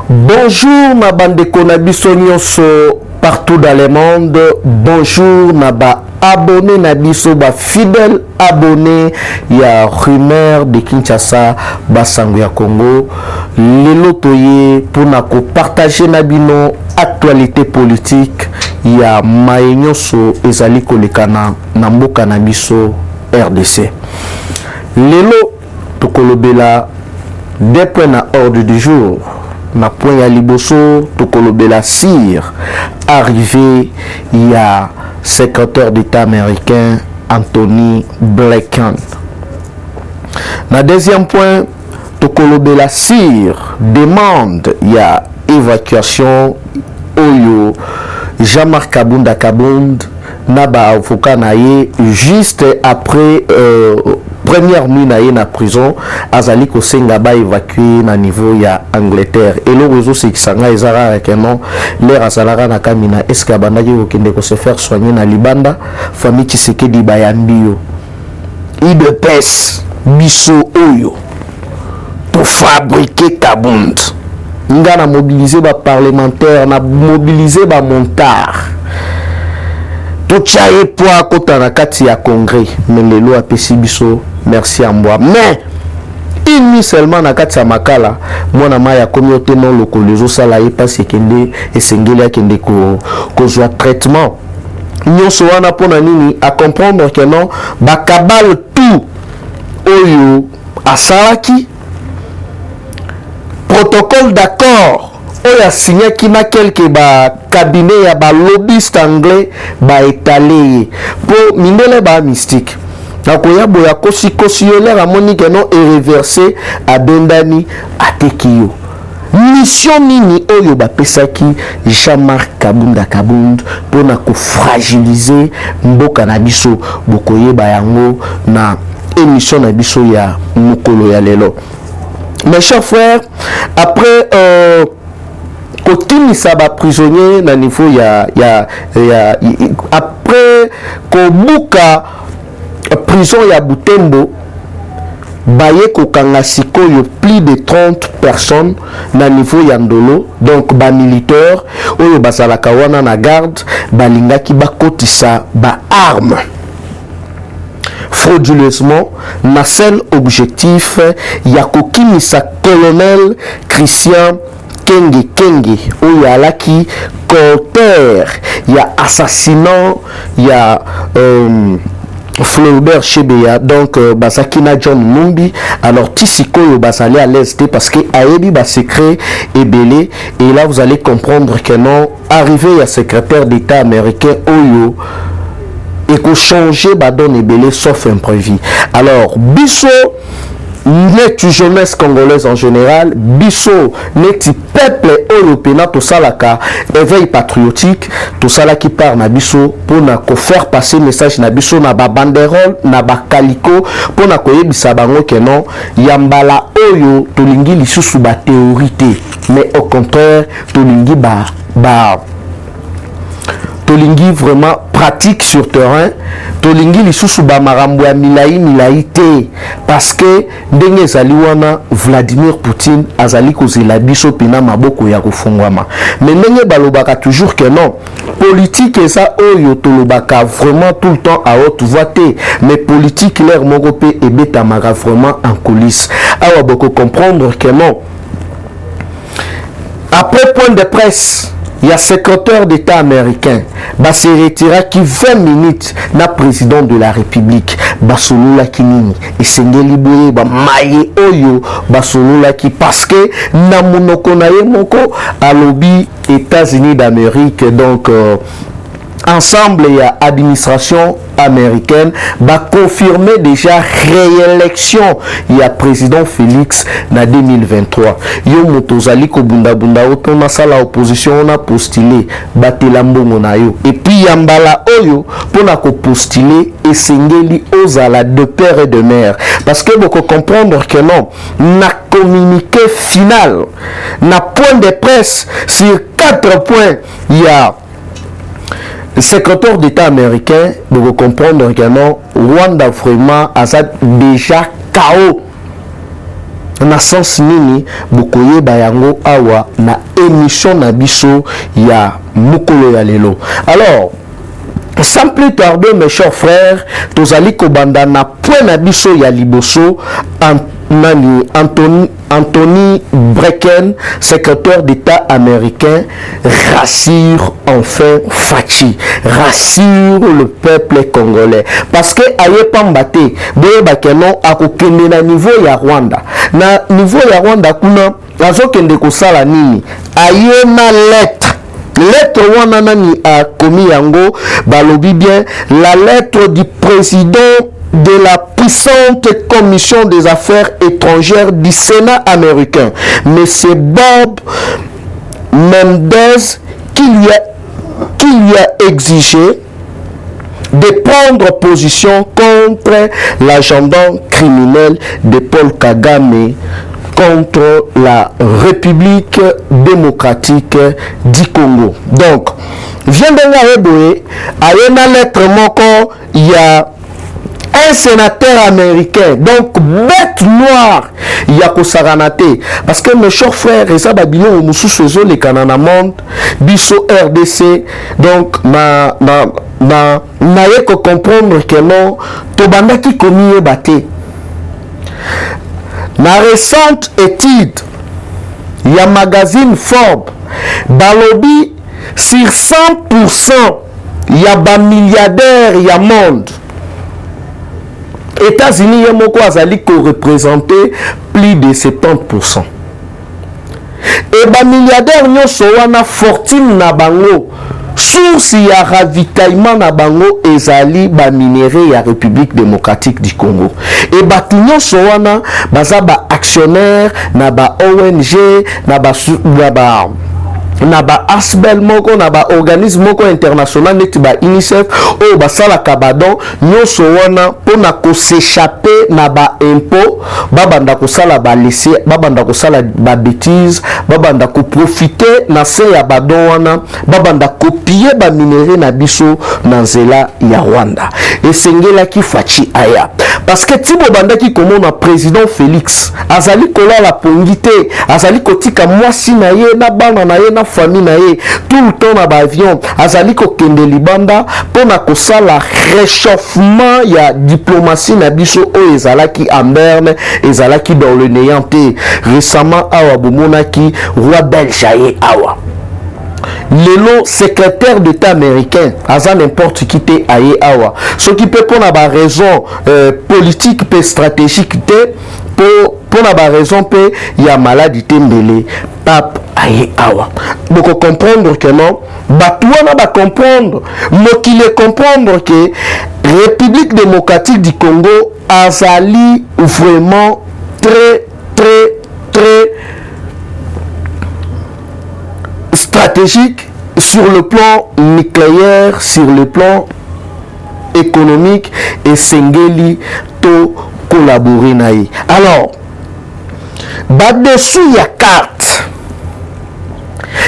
Bonjour ma bande de Konabiso nyonso partout dans le monde. Bonjour ma ba abonné Nabiso ba fidèle abonné ya rumeur de Kinshasa basango ya Congo. Lelo toye pour na ko partager nabino actualité politique ya mayenyoso ezali kolekana na mboka na biso RDC. Lelo tokolobela des points na ordre du jour. Na point ya liboso tokolobela sire arrivé il y a secrétaire d'État américain Anthony Blinken. Na deuxième point tokolobela sire demande il y a évacuation oyo Jean-Marc Kabunda na ba avocat na ye juste après première nuit na ye na prison azali ko senga ba évacuer na niveau ya Angleterre et le réseau c'est kisanga ezara que non l'air azalara na kamina est-ce que bandaki ko kende ko se faire soigner na Libanda famille Tshisekedi bayambio IDPS biso oyo pour fabriquer Kabund nga na mobiliser ba parlementaire na mobiliser ba montard tout chaye pour kota na kati ya congrès mais lelo apesi biso merci à moi mais une nuit seulement na kati ya makala mwana maya communauté non localizo sala ye passe kende esengeli akende ko kozwa traitement nyonso wana pona nini à comprendre que non bakabal tout oyo asalaki protocole d'accord oya signé qui na quelque ba cabinet ya ba lobbyiste anglais ba étalé pour mindele ba mystique nakoya boya kosi yo la moni que non est reversé à Bendani atekiyo mission nini oyo ba pesaki Jean-Marc Kabunda pour na ko fragiliser mboka na biso bokoye ba yango na émission na biso ya mukolo ya lelo. Mes chers frères, après kotimisa ba prisonnier na niveau ya après kobuka prison ya Butembo baye kokanga sikoyo plus de 30 personnes na niveau ya Ndolo donc ba militaire oyo bazalaka wana na garde balingaki bakotisa ba arme frauduleusement na seul objectif ya kokimisa colonel Christian Kenge oyo alaki corter ya assassinat ya Floribert Chebeya donc Basakina John Mumbi alors Tisikoyo basali à l'est parce que ayebi ba secret est belé et là vous allez comprendre que non arrivé à secrétaire d'État américain oyo et qu'on change badon et belé sauf imprévu. Alors biso net jeunesse congolaise en général biso net peuple européen tout ça là éveil patriotique tout ça là qui part na biso pour na ko faire passer message na biso na ba banderole na ba kaliko pour na ko yebisa bango que non yambala oyo tolingi lisusu ba théorie mais au contraire tolingi tolingi vraiment pratique sur terrain tolingi lisusu ba marambo ya milai te parce que ndenge ezali wana Vladimir Poutine azali kozela biso pena maboko ya kofungwama mais ndenge balobaka toujours que non politique eza oyo tolobaka vraiment tout le temps à haute voix te mais politique l'air moko pe ebetamaka vraiment en coulisses awa boko comprendre que non après point de presse il y a secrétaire d'État américain se retira qui 20 minutes na président de la République basolola kinini et sengeli boye ba maye oyo basolola ki parce que na monoko na ye moko alobi États-Unis d'Amérique donc ensemble il y a administration américaine va confirmer déjà réélection il y a président Félix na 2023 yo motozali ko bunda auto na sala opposition on a postulé batelambongo na yo et puis yambala oyo pona ko postuler esengeli ozala de père et de mère parce que beaucoup comprendre que non na communiqué final na point de presse sur 4 points il y a le secrétaire d'État américain pour comprendre que non Rwanda vraiment a déjà KO na sens nini bokoye bayango awa na émission na biso ya mukolo ya lelo. Alors sans plus tarder, mes chers frères, tozali kobanda na point na biso ya liboso Anthony Blinken, secrétaire d'État américain, rassure enfin Fachi, rassure le peuple congolais. Parce que aye pambate, boye bakeno akokende na niveau ya Rwanda. Na niveau ya Rwanda kuna azokende kosala nini? Aye na lettre wana nani a commis yango balobi bien la lettre du président de la puissante commission des affaires étrangères du Sénat américain, monsieur Bob Menendez, qui lui a exigé de prendre position contre l'agenda criminel de Paul Kagame contre la République démocratique du Congo. Donc, vient de la Eboe, à une lettre moko, il y a un sénateur américain, donc bête noire, il y a Kosaranate. Parce que mes chers frères, et ça, Babylon, Moussou Sozo, les Canana Monde, Bisso RDC, donc, na yeko comprendre que non, Tobanda qui commis baté. Na récente étude, il y a magazine Forbes, balobi sur 100%, il y a des milliardaires, il y a monde. États-Unis, il y a moko azali ko représenter plus de 70%. Et ba milliardaires nyoso wana fortune na bango. Source ya ravitaillement na bango ezali ba minéraux ya République démocratique du Congo. Et batu nyonso wana baza ba actionnaire na ba ONG na ba asbel moko na ba organisme moko international neti ba UNICEF o basala kabadon nyonso wana pona ko s'échapper na ba impôt babanda ko sala ba laisser babanda ko sala ba bêtise babanda ko profiter na se ya badon wana babanda copier ba minéraux na biso na nzela ya Rwanda esengela ki Fachi aya parce que tibo banda ki komona président Félix azali kola la pongité azali kotika mwasi na ye na bana na ye na famille na ye tout le temps na ba avion azali ko kende libanda pona ko sala réchauffement ya diplomatie na biso o ezalaki amberne ezalaki dans le néant récemment awa bomonaki roi belge aye awa Lelo secrétaire d'État américain aza n'importe qui te aye awa ce qui peut pour la raison politique pe stratégique te pour la raison pe ya maladie tembele pape aye awa donc comprendre que non batouana ba comprendre mokile comprendre que République démocratique du Congo azali vraiment très stratégique sur le plan nucléaire, sur le plan économique et sengeli to collaborer naï. Alors, dessous il y a carte,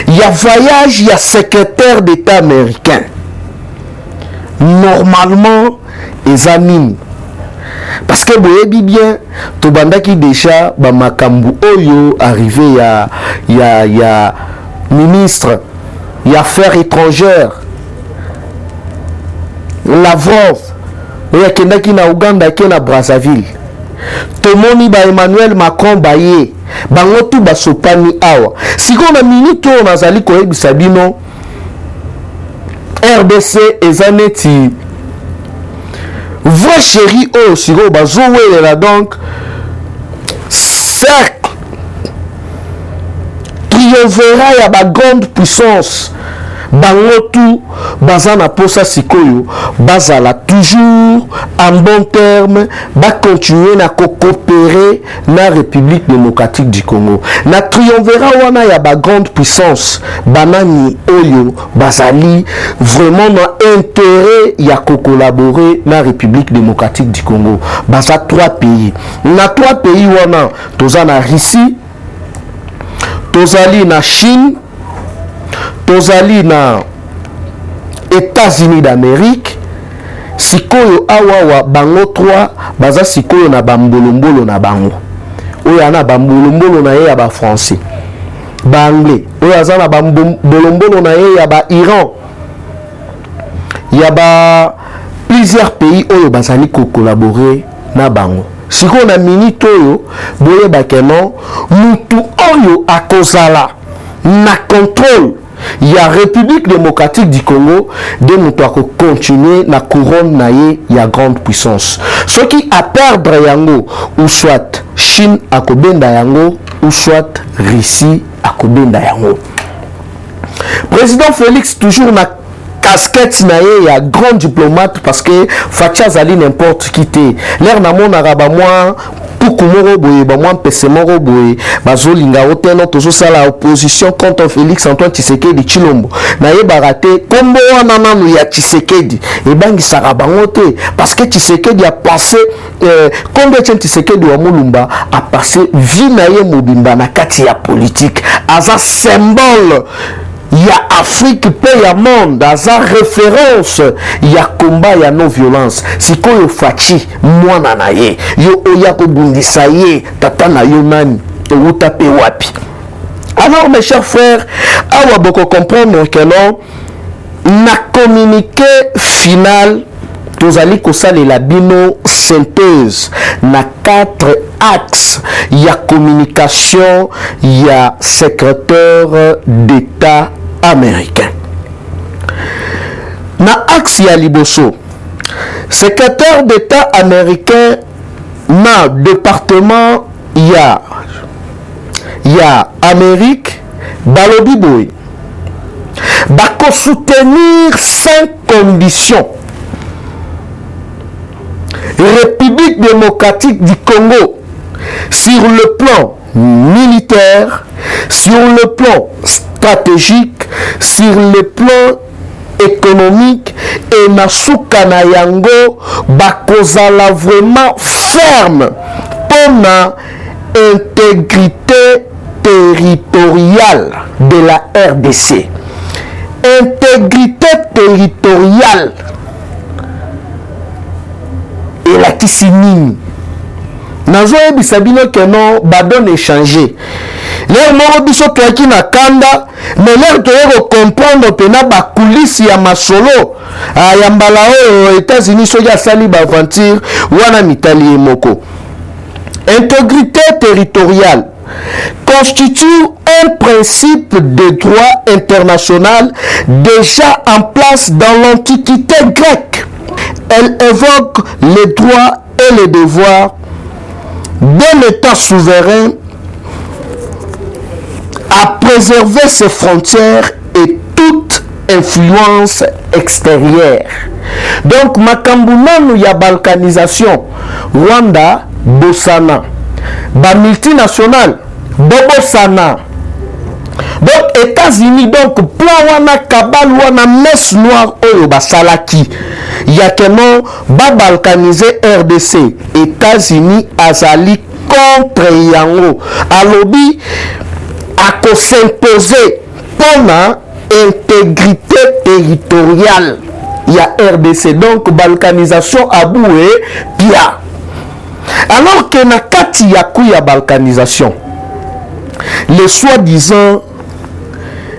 il y a voyage, il y a secrétaire d'État américain. Normalement, les amis, parce que vous voyez bien, Tobanda qui déjà, Bamakambu Oyo arrivé, il y a ministre, il y a affaires étrangères, Lavrov, il y a Kendaki na Ouganda, qui na Brazzaville. Tomoni ba Emmanuel Macron baye, bango tu ba sopani awa. Si on a minute on a zali ko ebisa bino RDC ezaneti vrai chéri o siro bazowe la donc cercle triomphera ya ba grande puissance bango tout bazana posa sikoyo bazala toujours en bon terme ba continuer na coopérer na République démocratique du Congo na triomphera wana ya ba grande puissance banani oyo bazali vraiment na intérêt ya collaborer na République démocratique du Congo baza trois pays wana toza na Russie tozali na Chine tozali na États-Unis d'Amérique sikoyo awawa bango 3 baza sikoyo na bambolombolo na bango oyo ana bambolombolo na ye ya ba français ba anglais oyo aza na bambolombolo na ye ya ba Iran ya ba plusieurs pays oyo bazali ko collaborer na bango. Siko na minute oyo boye bakeno mutu oyo akozala na contrôle ya République démocratique du Congo de mutu ako continuer na couronne na ye ya grande puissance. Ce qui a perdre yango ou soit Chine akobenda yango ou soit Russie akobenda yango. Président Félix toujours na casquette na ye ya grand diplomate parce que Facha zali n'importe qui te l'air na mon araba moi pour kumoro boye ba moi pese moro boye bazolinga oteno tozo sala opposition contre Félix Antoine Tshisekedi Tshilombo na ye barate kombo wana nanu ya Tshisekedi e bangi saka bango te parce que Tshisekedi a passé combien de Tshisekedi wa Mulumba a passé vie na ye mobimba na kati ya politique aza symbole ya Afrique pe ya monde aza référence ya combat ya non violence sikoyo fachi mwana na ye yo oya ko bundisa ye tata na yo nani outa pe wapi. Alors mes chers frères awa boko comprendre que non na communiqué final tozali kosalela bino synthèse na 4 axes ya communication ya secrétaire d'État américain. Na axe ya liboso secrétaire d'État américain na département ya Amérique balobi boy bako soutenir 5 conditions République démocratique du Congo sur le plan militaire, sur le plan stratégique, sur le plan économique et nasuka na yango bakozala vraiment ferme pour la intégrité territoriale de la RDC. Intégrité territoriale et la Kissinine. Nazo ebisa bino que non badon échanger. L'air moro biso toaki na kanda, mais l'air toyeko comprendre pena ba coulisses ya masolo ya mbala oyo États-Unis soja sali ba aventure wana mitali moko. Intégrité territoriale constitue un principe de droit international déjà en place dans l'Antiquité grecque. Elle évoque les droits et les devoirs d'un État souverain à préserver ses frontières et toute influence extérieure. Donc, Makambunanu ya balkanisation, Rwanda, Bosana, ba multinational, Bobosana. Donc, États-Unis, donc, plan wana kabal wana messe noire oyo basalaki. Ya kenon ba balkaniser RDC. États-Unis azali contre yango. Alobi ako s'imposer pona intégrité territoriale ya RDC. Donc, balkanisation aboué pia. Alors que na kati ya kuya balkanisation, les soi-disant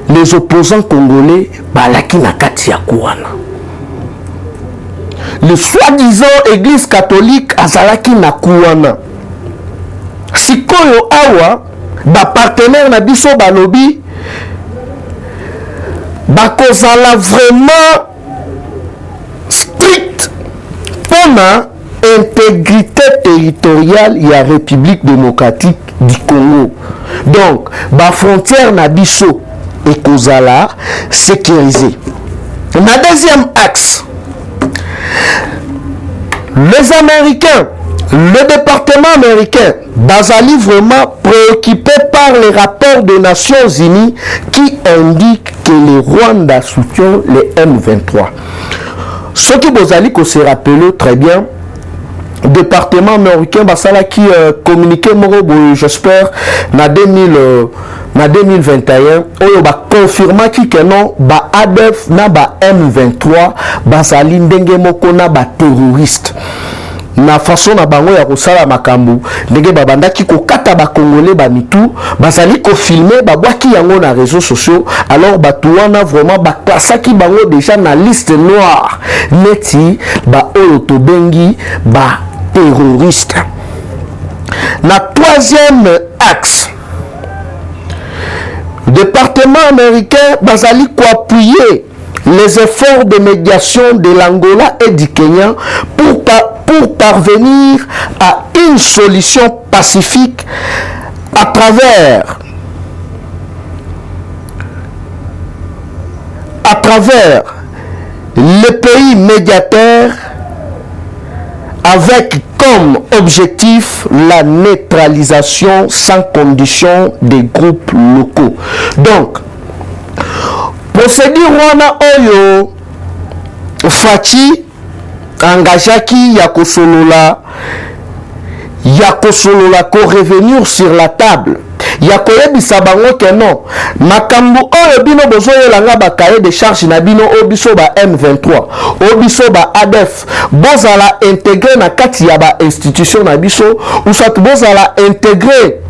les opposants congolais balaki na kati ya kuwana. Le soi-disant église catholique azalaki na kuwana. Sikoyo awa ba partenaire na biso balobi bakozala vraiment strict pona intégrité territoriale ya République démocratique du Congo. Donc, ba frontière na biso ekozala sécurisé. Na deuxième axe, les Américains, le département américain, bazali vraiment préoccupé par les rapports des Nations Unies qui indiquent que le Rwanda soutient les M23. Ce qui bazali qu'on se rappelle très bien, département américain basala qui communiqué moro j'espère na 2021 oyo ba confirma ki que non ba ADF na ba M23 basali ndenge moko na ba terroriste na façon na bango ya kosala makambo ndenge babandaki kokata bakongole bamitu bazali kofilme babwaki yango na réseaux sociaux alors bato wana vraiment baklasaki bango déjà na liste noire neti baoyo tobengi baterroriste. Na troisième axe, le département américain bazali appuyer les efforts de médiation de l'Angola et du Kenya pour parvenir à une solution pacifique à travers les pays médiateurs avec comme objectif la neutralisation sans condition des groupes locaux. Donc, procédure wana oyo Faci engagaki ya kosolola ko revenir sur la table ya koyebisa bango ke non makambo oyo bino bozoyelanga bakaye de charge na bino oyo biso ba M23 oyo biso ba ADF bozala intégré na kati ya ba institution na biso ou soit bozala intégré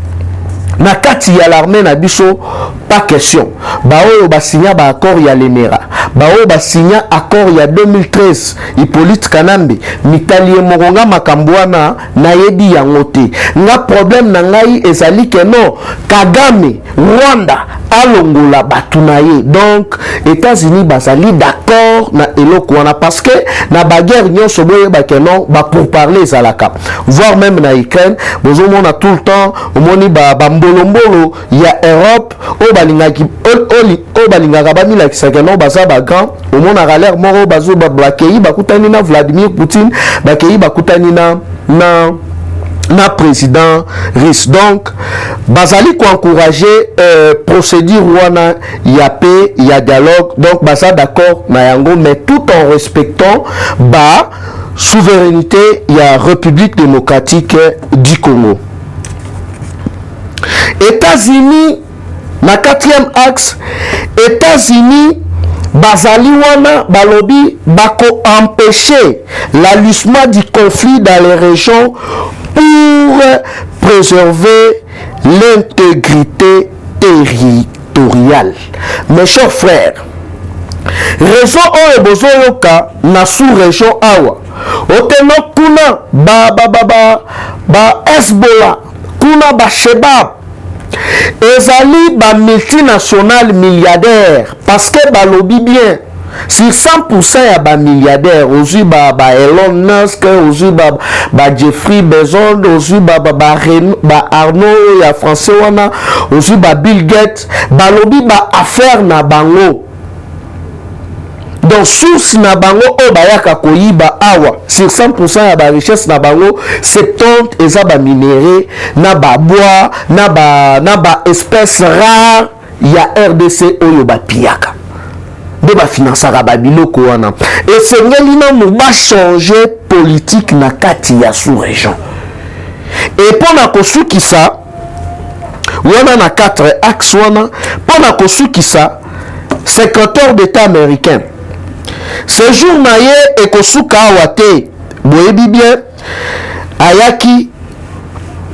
na kati ya l'armée na biso pas question baoyo basigna ba accord ya Lemera baoyo basigna accord ya 2013 Hippolyte Kanambe mitalie mokonga makambo wana na yebi yango te nga problème na ngai ezali ke non Kagame Rwanda alongola batu na ye donc États-Unis bazali d'accord na eloko wana parce que na baguerre nyonso boyeba ke non ba pour parler ezalaka voire même na Ukraine bozomona tout le temps omoni ba mbolo ya Europe o balingaka bamilakisa ke non baza bagrand omonaka l'air moko bazo bakei bakutani na Vladimir Poutine bakei bakutani na président russe. Donc bazali ko encourager procédure wana ya paix ya dialogue donc baza d'accord na yango mais tout en respectant ba souveraineté ya République démocratique du Congo. États-Unis na 4e axe États-Unis bazali wana balobi bako empêcher l'allusement du conflit dans les régions pour préserver l'intégrité territoriale. Mes chers frères, raison oyo bozoyoka na sous-région awa oteno kuna ba Hezbollah kuna ba Shebab ezali ba multinational milliardaire parce que balobi bien sur 100% ya ba milliardaire ozui ba Elon Musk ozui ba Jeffrey Bezos ozui ba Arnaud ya français wana ozui ba Bill Gates balobi ba affaire na bango donc source na bango o bayaka koyiba awa sur 100% ya ba richesse na bango 70 eza ba minéraux na ba bois na ba espèces rares ya RDC oyo ba piaka de ba finansaka ba biloko wana et sengeli na mo ba changer politique na kati ya sous-région et pona kosukisa wana na 4 axes wana pona kosukisa secrétaire d'état américain ce jour na ye ekosuka awa te boyebi bien ayaki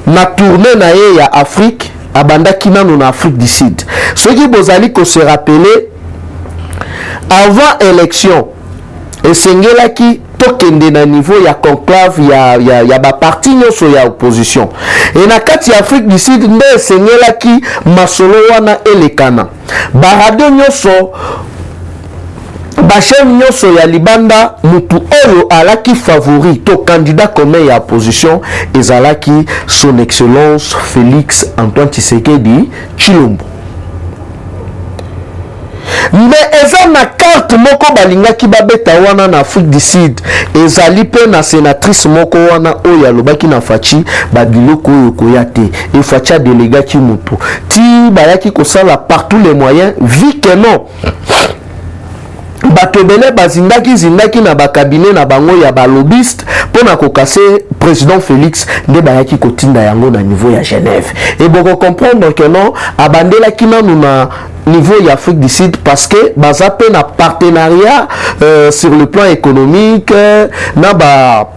na tournée na ye ya Afrique abandaki nano na Afrique du Sud soki bozali ko se rappeler avant élection esengelaki tokende na niveau ya conclave ya ba parti nyonso ya opposition et na kati ya Afrique du Sud nde esengelaki masolo wana elekana ba radio nyonso ba chaîne nyonso ya libanda mutu oyo alaki favori to candidat commun ya opposition ezalaki son excellence Félix Antoine Tshisekedi Tshilombo. Mais eza na carte moko balingaki babeta wana na Afrique du Sud ezali pe na sénatrice moko wana oyo alobaki na Faci babiloko oyo koya te e Faci déléguaki mutu ti bayaki kosala par tous les moyens vu que non batobele zindaki na bakabine na bango ya balobiste pona kokase président Félix nde bayaki kotinda yango na niveau ya Genève et boko comprendre que non abandelaki nanu na niveau ya Afrique du Sud parce que baza pe na partenariat sur le plan économique na ba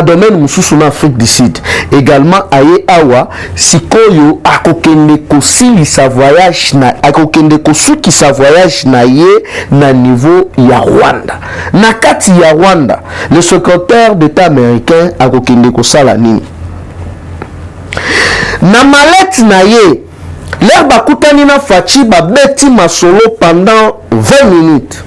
domaine mususu na Afrique du Sud également aye awa sikoyo akokende kosilisa voyage na akokende kosukisa voyage na ye na niveau ya Rwanda. Na kati ya Rwanda le secrétaire d'État américain akokende kosala nini? Na malette na ye l'air bakutani na Fachi babeti masolo pendant 20 minutes.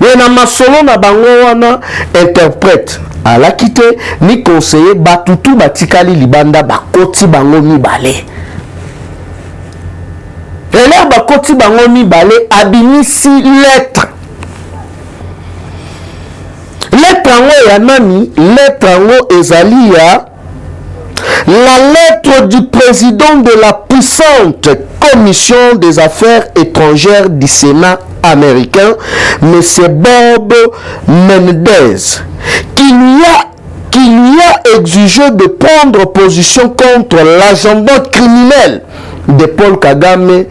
Mais na masolo na bango wana interprète alaki te ni conseiller batutu batikali libanda bakoti bango mibale. L'air bakoti bango mibale abimisi lettre. Lettre ango ya nani? Lettre ango ezali ya la lettre du président de la puissante commission des affaires étrangères du Sénat américain, M. Bob Menendez, qui lui a exigé de prendre position contre l'agenda criminel de Paul Kagame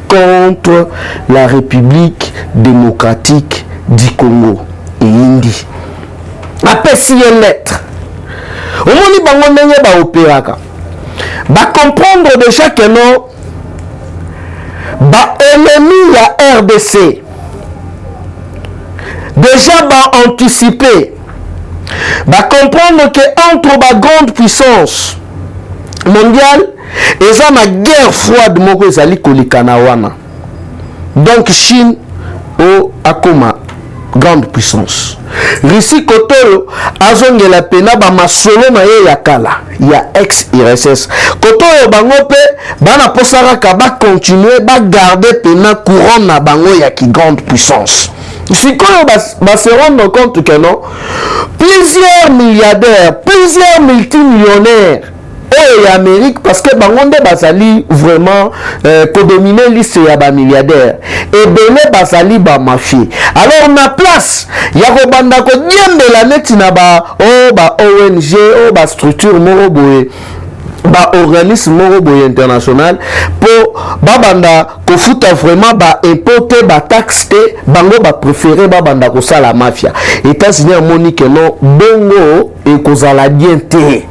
contre la République démocratique du Congo et Indi. Après une lettre. Au moment bango ndenge ba opéraka ba comprendre déjà que non ba ennemi la RDC déjà ba anticiper ba comprendre que entre ba grande puissance mondiale eza na guerre froide moko ezali kolikana wana, donc Chine o akoma grande puissance. Russie kotoyo azongela pena ba masolo na ye ya kala ya ex-RSS kotoyo bango pe bana posaraka ba continuer ba garder pena courant na bango ya ki grande puissance. Sikoyo ba se rendre compte que non, plusieurs milliardaires, plusieurs multimillionnaires et Amérique parce que bangonde basali vraiment codominer liste ya ba milliardaires et belé basali ba mafia. Alors na place ya ko banda ko diembela neti na ba ONG o ba structure moko boye ba organisme moko boye international pour ba banda ko futa vraiment ba importer ba taxe te bango ba préférer ba banda ko sala mafia. États-Unis a moni que non bongo et kozala bien te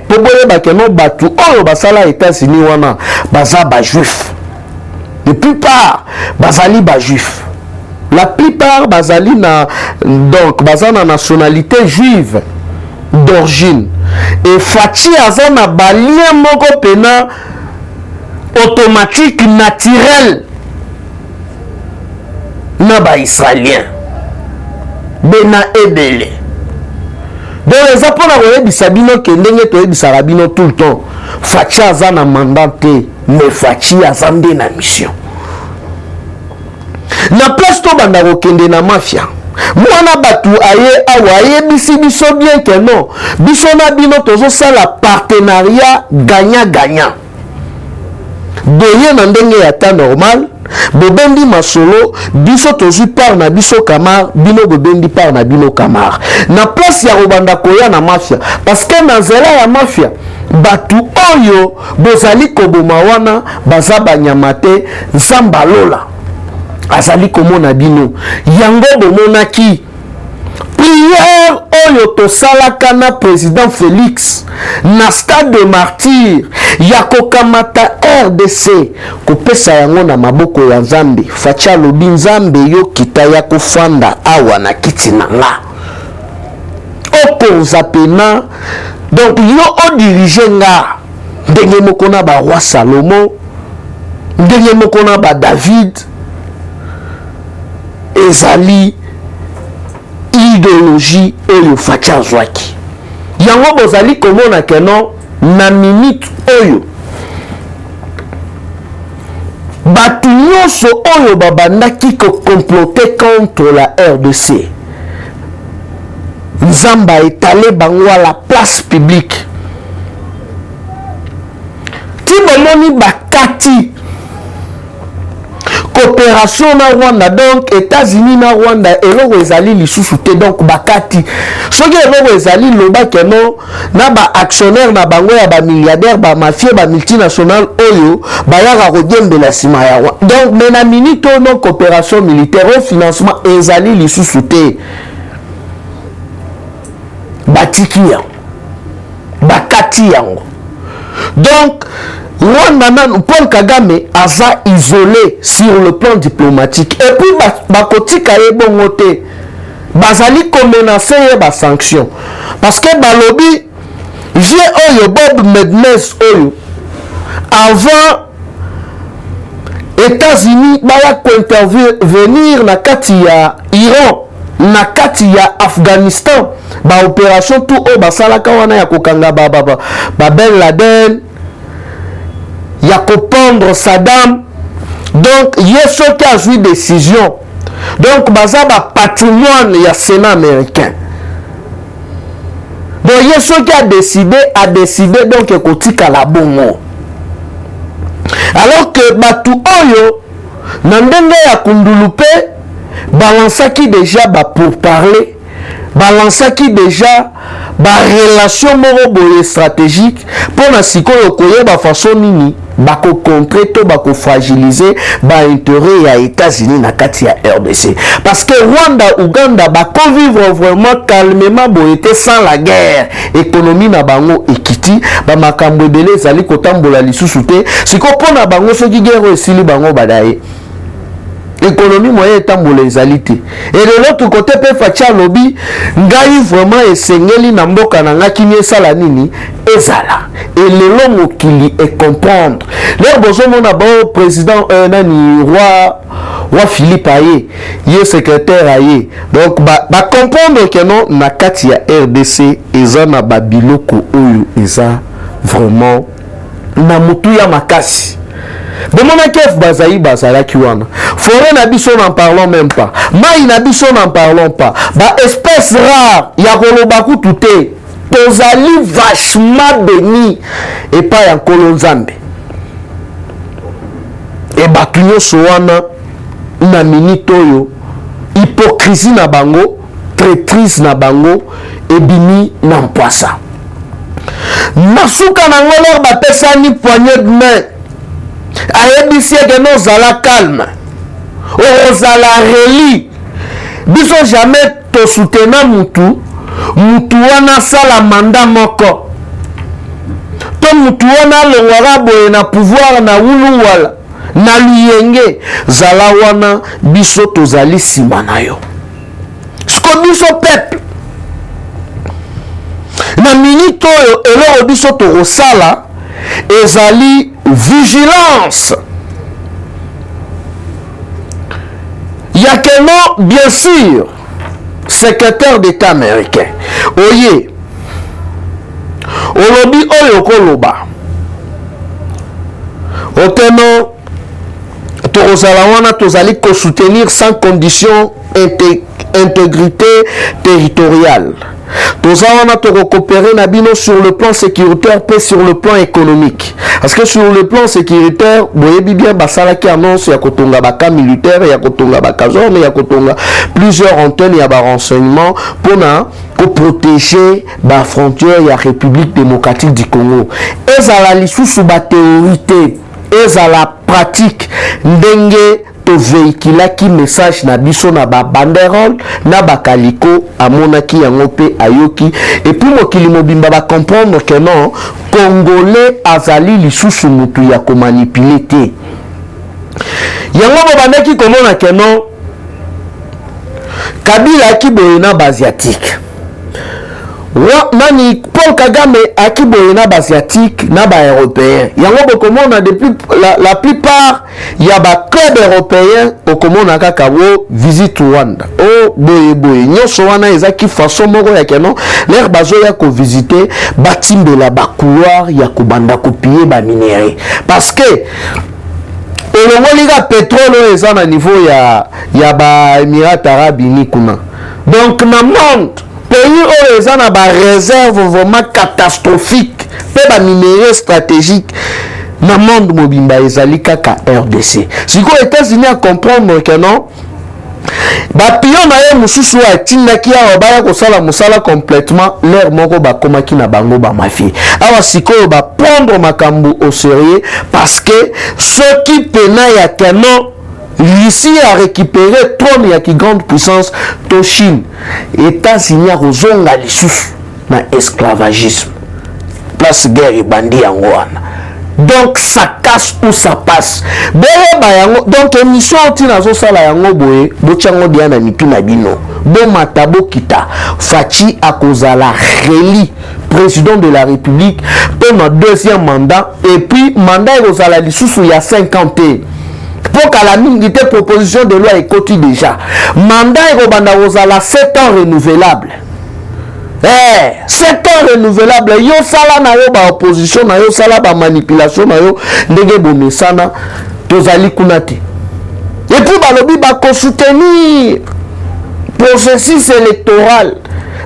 po boye ba que non batu oyo basala États-Unis wana baza ba juif. La plupart bazali ba juif. La plupart bazali na donc bazana nationalité juive d'origine. Et Fachi azana balien moko pena automatique naturel na ba israélien bena ebele. Donc les apôtres ont dit Sabino que ndenge to dit Sarabino tout le temps. Fachi azana mandat mais Fachi azande na mission. Na place to banda kokende na mafia. Mwana batu aye awaye bisi biso bien que non. Biso na bino tozo sala partenariat gagnant-gagnant. Doye na ndenge ya ta normal. Bobendi masolo biso tozu par na biso kamar bino bobendi par na bino kamar. Na place ya robanda koya na mafia parce que na zela ya mafia batu oyo bozali koboma wana baza banyamate nzamba lola azali komona bino yango bomonaki prière oyo tosalaka na président Félix na stade de martyr ya kokamata RDC kopesa yango na maboko ya Nzambe. Fachi alobi Nzambe yo kita ya kofanda awa na kiti na nga okonza pena donc yo odirige nga ndenge moko na ba roi Salomo ndenge moko na ba David ezali idéologie oyo Fachi azwaki yango bozali komona ke non na minute oyo batu nyonso oyo babandaki comploter contre la RDC Nzamba étalé bango à la place publique ti bomoni bakati coopération na Rwanda donc États-Unis na Rwanda eloko ezali lisusu te donc bakati soki eloko ezali loba ke non na ba actionnaire na bango ya ba milliardaire ba mafia ba multinational oyo bayaka kodiembela sima ya Rwanda donc mais na minute non coopération militaire au financement ezali lisusu te batiki yango bakati yango. Donc Rwanda Paul Kagame aza isolé sur le plan diplomatique et puis bakotika ye bongote bazali ko menacer ba sanction parce que balobi j'ai oyo Bob Mednes oyo avant États-Unis baya ko intervenir na kati ya Iran na kati ya Afghanistan ba opération tout o basalaka wana ya kokanga ba Ben Laden ya kopendre Saddam. Donc yeso qui a joué décision, donc baza ba patrimoine ya Sénat américain. Donc yeso qui a décidé donc ekotika la bongo. Alors que batu oyo na ndenge ya kundulupe balansaki déjà ba pour parler, balansaki déjà ba relation moko boye stratégique pour na sikoyo koyeba façon nini bako contrer to bako fragiliser ba intérêt ya États-Unis na kati ya RDC, parce que Rwanda Uganda bako vivre vraiment calmement boye te sans la guerre, économie na bango ekiti ba makambo ebele ezali kotambola lisusu te siko pona bango soki guerre esili bango badaye économie moyen etambola ezali te. Et de l'autre côté pe facha lobby ngai vraiment esengeli na mboka na ngaki ni esala nini ezala et lelo mokili et comprendre leur besoin mona ba président nani roi Philippe aye ye secrétaire aye, donc ba comprendre que non na kati ya RDC eza na babiloko oyo eza vraiment na mutu ya makasi. De mon akef bazaï bazala kiwana. Forêt n'abisso n'en parlons même pas. Maï n'abisso n'en parlons pas. Ba espèce rare, yakolobaku touté. Tozali vachement béni. Et pas yankolo nzambe. Et batunyo soana. Na minitoyo. Hypocrisie na bango. Traîtrise na bango. Ebini na mpoisa. Nasuka na ngolor bapesa ni poignée de main. Ayebisi que nous allons calme, nous allons reli, biso jamais to soutenir mutu wana sala mandat moko, to mutu wana longora boye na pouvoir na wulu wala na liyenge zala wana biso tozali sima na yo. Sko biso peuple na minute oyo eloko biso to sala ezali vigilance. Il y a que non, bien sûr, secrétaire d'État américain. Oye, olobi oyo koloba. Oteno, tozala tozali ko soutenir sans condition intégrité territoriale. Tous on a to coopérer nabino sur le plan sécuritaire et sur le plan économique. Parce que sur le plan sécuritaire, boye bien basala qui annonce ya kotonga baka militaire, ya kotonga baka zone, ya kotonga plusieurs antennes ya ba renseignements pour na protéger la frontière ya République démocratique du Congo. Et ça la lisusu ba théorie, et ça la pratique ndenge to véhicula qui message na biso na ba banderole na ba kaliko amonaki yango pe ayoki et puis mokili mobimba ba comprendre que non congolais azali lisusu mutu ya ko manipuler te yango bobandaki komona que non Kabila ki boye na basiatique nani Paul Kagame akiboye na basiatique na ba européen yango bokomona depuis la plupart ya ba club européen okomona kaka wo visite Rwanda o boye nyoso wana ezaki façon moko ya keno l'air bazo ya ko visiter batimbela ba couloir ya kobanda kopier ba minéraux parce que olongolika pétrole eza na niveau ya ba Émirats Arabes Unis kuna donc na monde pays où ils ont des réserves vraiment catastrophiques, pas des minéraux stratégiques. Dans le monde mobimba ezali kaka RDC. Si vous êtes États-Unis à comprendre que non, bapion na ye mususu atinda ki awa baya kosala musala complètement l'air moko bakomaki na bango ba mafie. Awa sikoyo ba prendre makambo au sérieux parce que ceux qui pena ya canon Russie a récupéré trône ya qui grande puissance to Chine États-Unis a rozonga lisusu na esclavagisme. Place guerre et bandit en wana. Donc ça casse ou ça passe. Donc émission tinazo sala yango boye bochango diana mipina bino. Bon matabo kita Fachi akozala Réli président de la République pour un deuxième mandat et puis mandat ekozala lisusu ya 50 ans. Pour qu'à la milité proposition de loi écoti déjà. Mandat ekobanda kozala 7 ans renouvelable. 7 ans renouvelable. Yo sala na yo ba opposition na yo sala ba manipulation na yo ndenge bomesana tozali kunate. Et puis balobi ba soutenir processus électoral.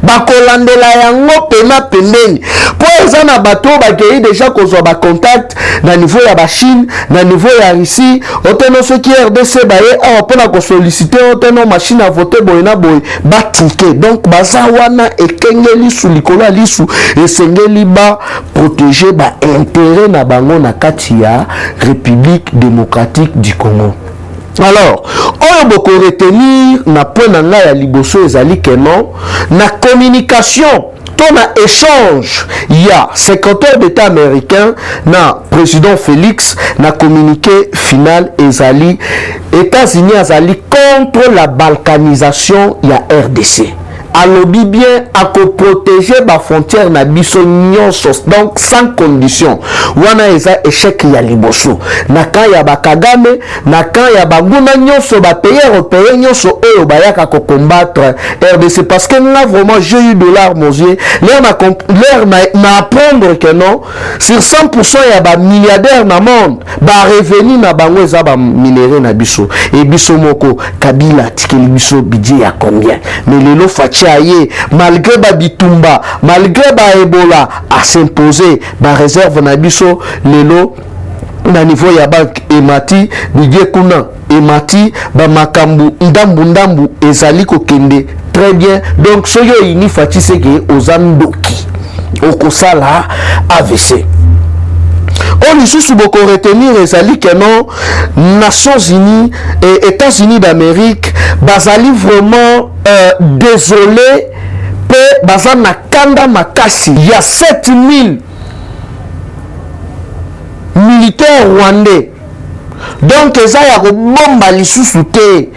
Bakolandela yango pena pembeni. Pour ezana bato bakei déjà kozwa ba contact na niveau ya ba Chine, na niveau ya Russie, oteno ce qui RDC baye a pona ko solliciter oteno machine à voter boyena boy batike. Donc baza wana ekengeli sou likola lisu esengeli ba protéger ba intérêt na bango na kati ya République démocratique du Congo. Alors, on peut retenir na point na ya liboso ezali keno na communication ton échange il y a secrétaire d'État américain na président Félix na communiqué final ezali États-Unis azali contre la balkanisation ya RDC. Alobi bien à protéger ma frontière na biso nyonso donc sans condition wana eza échec ya liboso na kan ya bakagame na kan ya banguna nyonso ba pays européen nyonso oyo bayaka ko combattre RDC parce que là vraiment j'ai eu de larmes aux yeux l'air na apprendre que non sur 100% ya ba milliardaires na monde ba revenu na bango eza ba minéraux na biso et biso moko Kabila tikeli biso budget ya combien mais lelo Fachi malgré ba bitumba malgré ba Ebola a s'imposer ba réserve na biso lelo na niveau ya banque emati budget kuna emati ba makambu ndambu ezali ko kende très bien donc soyo ini Fachi seke ozandoki okosala AVC. On lisusu boko retenir ezali que non Nations Unies et États-Unis d'Amérique bazali vraiment désolé pe bazana kanda makasi il y a 7000 militaires rwandais donc eza ya ko bomba lisusu te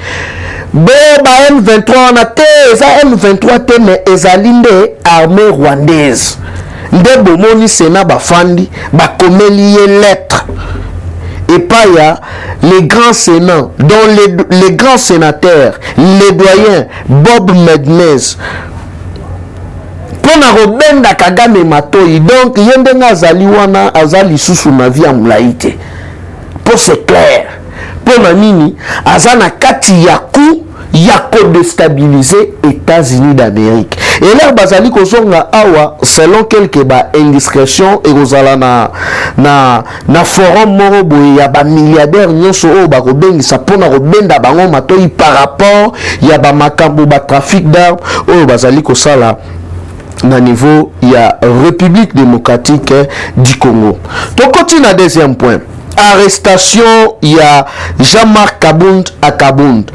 ba M23 na te eza M23 te mais ezali nde armée rwandaise nde bomoni Sénat bafandi bakomeli ye lettre et pas ya les grands sénats dont les grands sénateurs les doyens Bob Mednes pona robenda Kagame Matoi donc yende azali wana azali susu na vie amulaite pour c'est clair pona nini azana kati ya coup yako déstabiliser États-Unis d'Amérique et là bazali kozonga awa selon quelques indiscrétions et kozala na forum moro boye ya ba milliardaire nyonso o ba kobengisa pona kobenda bango matoi par rapport ya ba makambo ba trafic d'armes o bazali kosala na niveau ya République démocratique du Congo. To continue na deuxième point. Arrestation ya Jean-Marc Kabund à Kabund.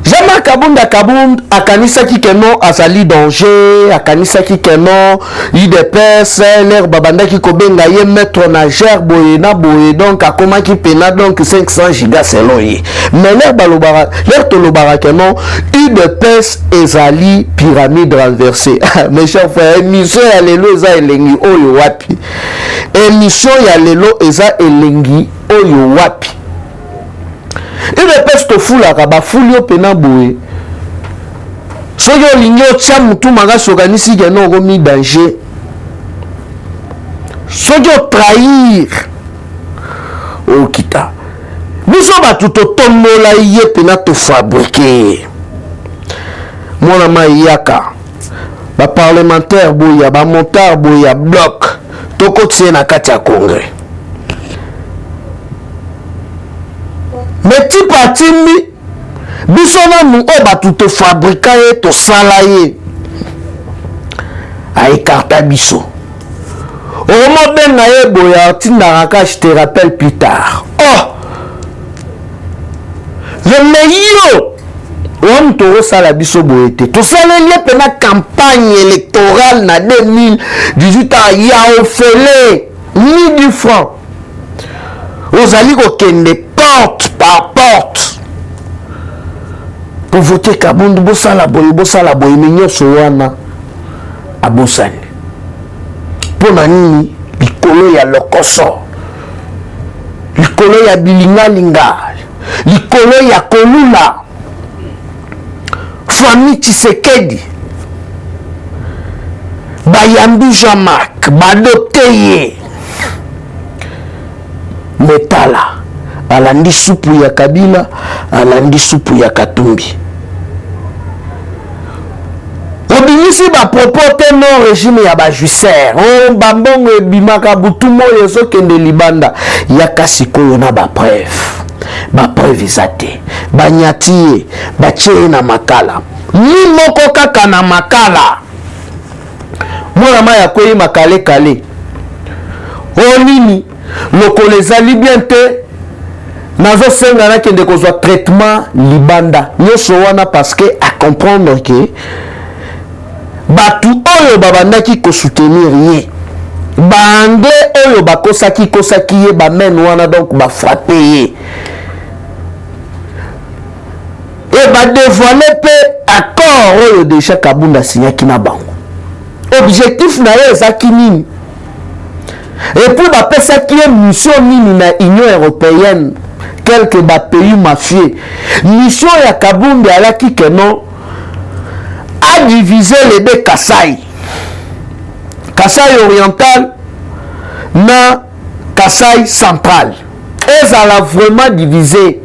Jean-Marc Kabund à Kabund akanisa ki keno azali danger, akanisa ki keno IDPS l'air babanda ki kobenga ye maître nageur boye na boye donc akoma ki pena donc 500 gigas selon ye. Mais l'air balobara, l'air tolobara keno IDPS ezali pyramide renversée. Mes chers frères, émission ya lelo eza elengi oyo wapi. Émission ya lelo eza elengi oyo wapi. Il peste to fula ka ba fulio pena boye. Soyo linyo tia mutu manga soganisi ke no mi danger. Soyo trahir. O kita. Biso ba tout tomola ye pena to fabriquer. Mona ma yaka. Ba parlementaire boya ba montar boya bloc. Toko tie na kati ya congrès. Mais ti patimi biso na mu o batu to fabrika ye to sala ye a écarta biso o mo benga ye boya tinda ka je te rappelle plus tard oh je me yo on toro sala biso boete to saleli pena campagne électorale na 2018 ya ofele 1000 francs ozali ko kende porte par porte pour voter Kabundu bosala boye nyonso wana abosani pona nini likolo ya lokoso likolo ya bilingalinga likolo ya kolula famille Tshisekedi bayambi Jean-Marc badopte ye metala alandi supu ya Kabila alandi supu ya Katumbi obimisi ba propos te non régime ya ba juicer on bambongo ebimaka butumo yeso kende libanda ya kasikoyo na ba preuve izate banyati batie na makala ni moko kaka na makala mwana maya kwei makale kale o nini lokolo ezali bien te nazo senga na kende kozwa traitement libanda nyonso wana parce que à comprendre que batu oyo babandaki ko soutenir ye ba anglais oyo bakosaki ye ba men wana donc ba frapper ye et ba dévoiler pe accord oyo déjà Kabunda signaki na bango objectif na ye ezaki nini et puis ba pesaki ye mission nini na Union européenne quelques pays mafieux mission ya Kabunda alaki que non a divisé les deux Kasai oriental na Kasai central et ça l'a vraiment divisé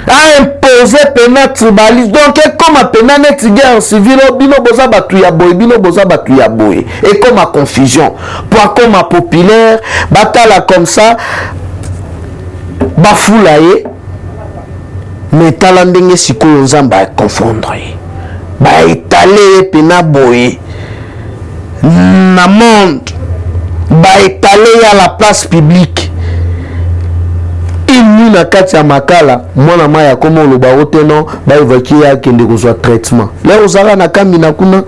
a imposé pena tribalisme donc comme a pena net guerre civile bino boza batu ya boye et comme a confusion pour comme a populaire batala comme ça bafoulaye mais tala ndenge sikoyo nzamba ya confondre ba étaler pena boye na monde ba étaler à la place publique ini na kati ya makala mwana maya komo loba oteno ba évacuer ya kende kozwa traitement là ozala na kambi na kuna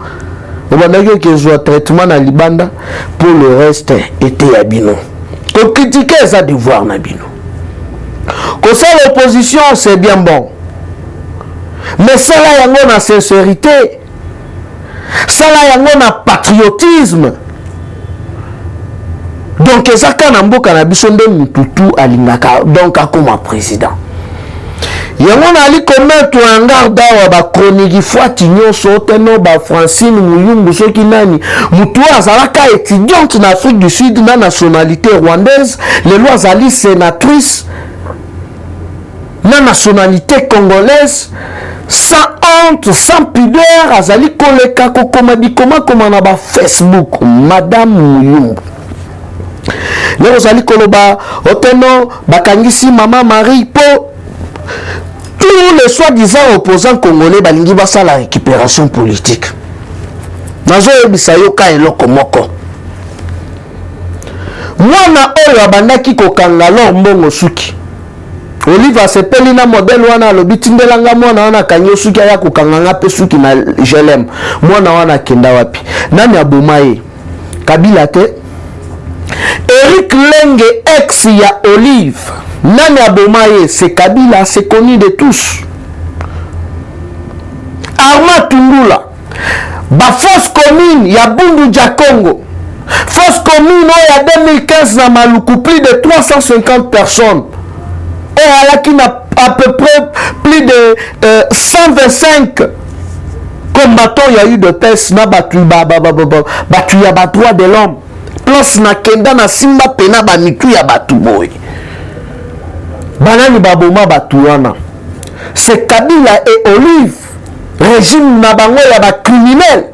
obandaki kezwa traitement na libanda pour le reste était ya bino ko critiquer ça devoir na bino. Que ça l'opposition c'est bien bon. Mais ça là yango na sincérité. Ça là yango na patriotisme. Donc ça kana mboka na biso nde mututu alingaka donc comme président. Yango na ali commettre un garde wa ba chronique fwati nyonso teno ba Francine Muyumbu soki nani mutu azalaka étudiante na Afrique du Sud na nationalité rwandaise, les lois ali sénatrice na nationalité congolaise sans honte, sans pudeur, azali koleka kokoma bikoma koma na ba Facebook Madame Muyumbu. Les azali koloba oteno bakangisi Maman Marie po tous les soi-disant opposants congolais balingi basa la récupération politique. Nazo ebisa yoka eloko moko. Mwana oyo abandaki kokanga lo mbongo suki. Oliva sepeli na modèle wana lobi tindelanga mwana wana kanyo suki ya kokanganga pe suki na jelem. Mwana wana kenda wapi? Nani abomaye? Kabila te. Eric Lenge ex ya Olive. Nani abomaye? C'est Kabila, c'est connu de tous. Arma Tundula. Ba fausse commune ya Bundu Dja Congo. Fausse commune ya 2015 na Maluku, plus de 350 personnes. Et là qui n'a à peu près plus de 125 combattants, il y a eu de tests na batu ya batwa de l'homme. Place na kenda na simba pena ba mitu ya batu boy. Banani baboma batu wana. C'est Kabila et Olive. Régime na bango ya ba criminel.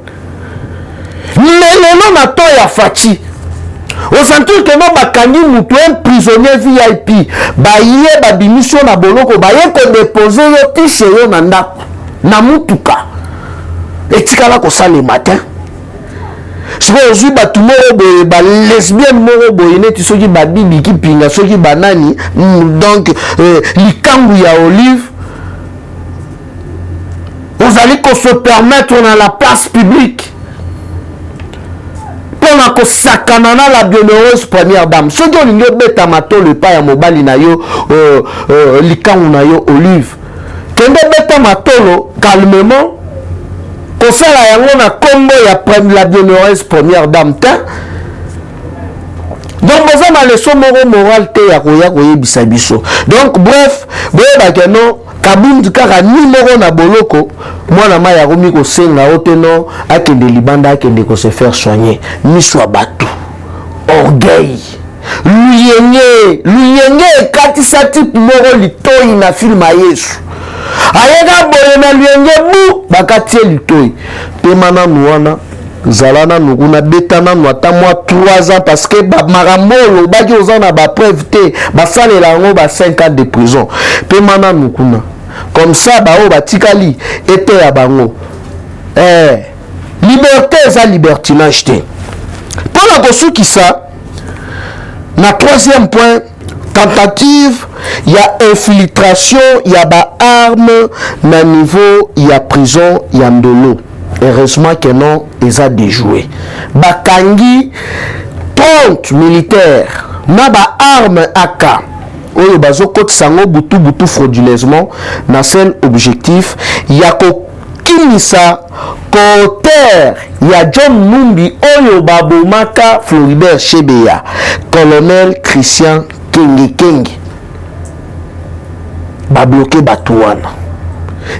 Melelo na to ya fachi. Au centre que non bakangi mutu un prisonnier VIP baye babimission na boloko baye ko déposer yo tishe yo na ndako na mutuka etikala ko sala le matin Soki batu moko boye ba lesbienne moko boye neti soki ba bibi ki pinga soki banani donc likangu ya Olive vous allez qu'on se permettre dans la place publique pour na sakanana la bienheureuse première dame soki olingi beta matolo pa ya mobali na yo likangu na yo Olive kende beta matolo calmement kosala yango na kombo ya la bienheureuse première dame te donc boza na leçon moko morale te ya koya koyebisa biso donc bref boyebake no kabundu kaka ni moko na boloko mwana ma ya komi kosenga o te no akende libanda akende ko se faire soigner miso ya bato orgueil luyenge ekatisa type moko litoi na film ya Yesu ayeka boye na luyenge bu bakatie litoi pe mananu wana zala nanu kuna beta nanu ata mwa 3 ans parce que makambo olobaki oza na bapreuve te basalela yango ba 5 ans de prison pe mananu kuna comme ça bao batikali ete ya bango liberté eza libertinage te mpona kosukisa na 3e point tentative ya infiltration ya baarme na niveau ya prison ya Ndolo. Heureusement que non, ils ont déjoué. Bakangi 30 militaires na ba arme AK. Oyo bazo kote sango butu frauduleusement na seul objectif ya ko kimisa koter ya John Numbi oyo babomaka Floribert Chebeya colonel Christian Kenge ba bloqué Batouana.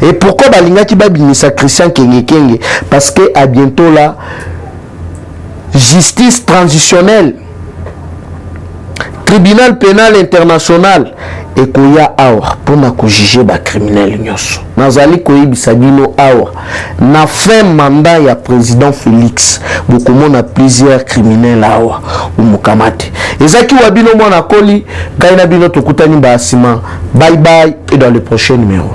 Et pourquoi balingaki babimisa Christian Kenge? Parce que à bientôt là justice transitionnelle tribunal pénal international et koya awa pona ko juger ba criminel nyonso nazali koyebisa bino awa na fin mandat ya président Félix bokomona plusieurs criminels awa umukamate ezaki wa bino mwana koli gaina bino tokutani ba asima bye bye et dans le prochain numéro.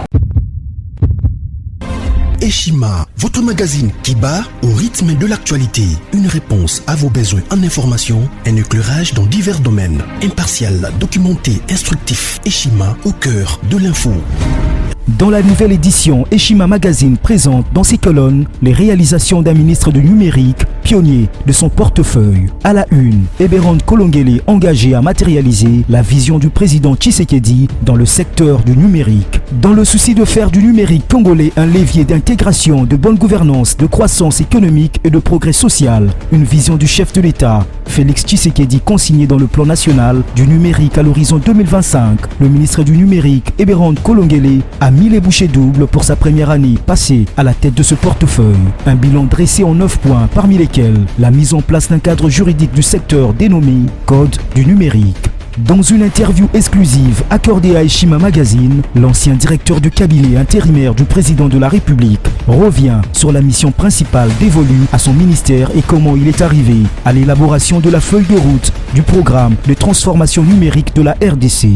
Eshima, votre magazine qui bat au rythme de l'actualité. Une réponse à vos besoins en information, un éclairage dans divers domaines. Impartial, documenté, instructif. Eshima au cœur de l'info. Dans la nouvelle édition, Eshima Magazine présente dans ses colonnes les réalisations d'un ministre du numérique, pionnier de son portefeuille. À la une, Eberhard Kolongele engagé à matérialiser la vision du président Tshisekedi dans le secteur du numérique. Dans le souci de faire du numérique congolais un levier d'intégration, de bonne gouvernance, de croissance économique et de progrès social, une vision du chef de l'État, Félix Tshisekedi consigné dans le plan national du numérique à l'horizon 2025. Le ministre du numérique, Eberhard Kolongele, a mis les bouchées doubles pour sa première année passée à la tête de ce portefeuille. Un bilan dressé en 9 points, parmi lesquels la mise en place d'un cadre juridique du secteur dénommé Code du numérique. Dans une interview exclusive accordée à Eshima Magazine, l'ancien directeur du cabinet intérimaire du président de la République revient sur la mission principale dévolue à son ministère et comment il est arrivé à l'élaboration de la feuille de route du programme de transformation numérique de la RDC.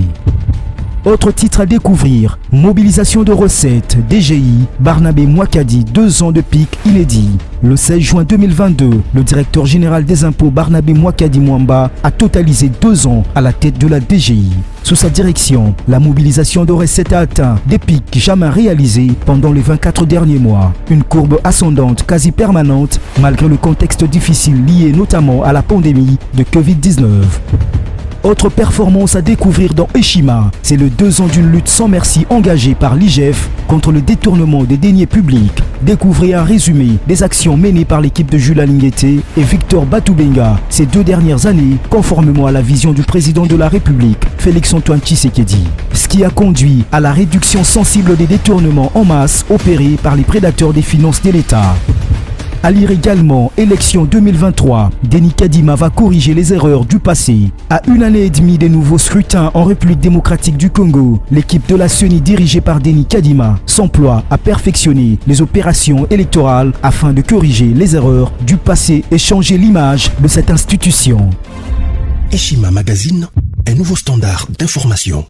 Autre titre à découvrir, mobilisation de recettes, DGI, Barnabé Mouakadi, 2 ans de pic inédit. Le 16 juin 2022, le directeur général des impôts Barnabé Mouakadi Mwamba a totalisé 2 ans à la tête de la DGI. Sous sa direction, la mobilisation de recettes a atteint des pics jamais réalisés pendant les 24 derniers mois. Une courbe ascendante quasi permanente malgré le contexte difficile lié notamment à la pandémie de Covid-19. Autre performance à découvrir dans Eshima, c'est le 2 ans d'une lutte sans merci engagée par l'IGF contre le détournement des deniers publics. Découvrez un résumé des actions menées par l'équipe de Jules Alinguete et Victor Batoubenga ces 2 dernières années, conformément à la vision du président de la République, Félix-Antoine Tshisekedi. Ce qui a conduit à la réduction sensible des détournements en masse opérés par les prédateurs des finances de l'État. À lire également, élection 2023, Denis Kadima va corriger les erreurs du passé. À 1 année et demie des nouveaux scrutins en République démocratique du Congo, l'équipe de la CENI dirigée par Denis Kadima s'emploie à perfectionner les opérations électorales afin de corriger les erreurs du passé et changer l'image de cette institution. Eshima Magazine, un nouveau standard d'information.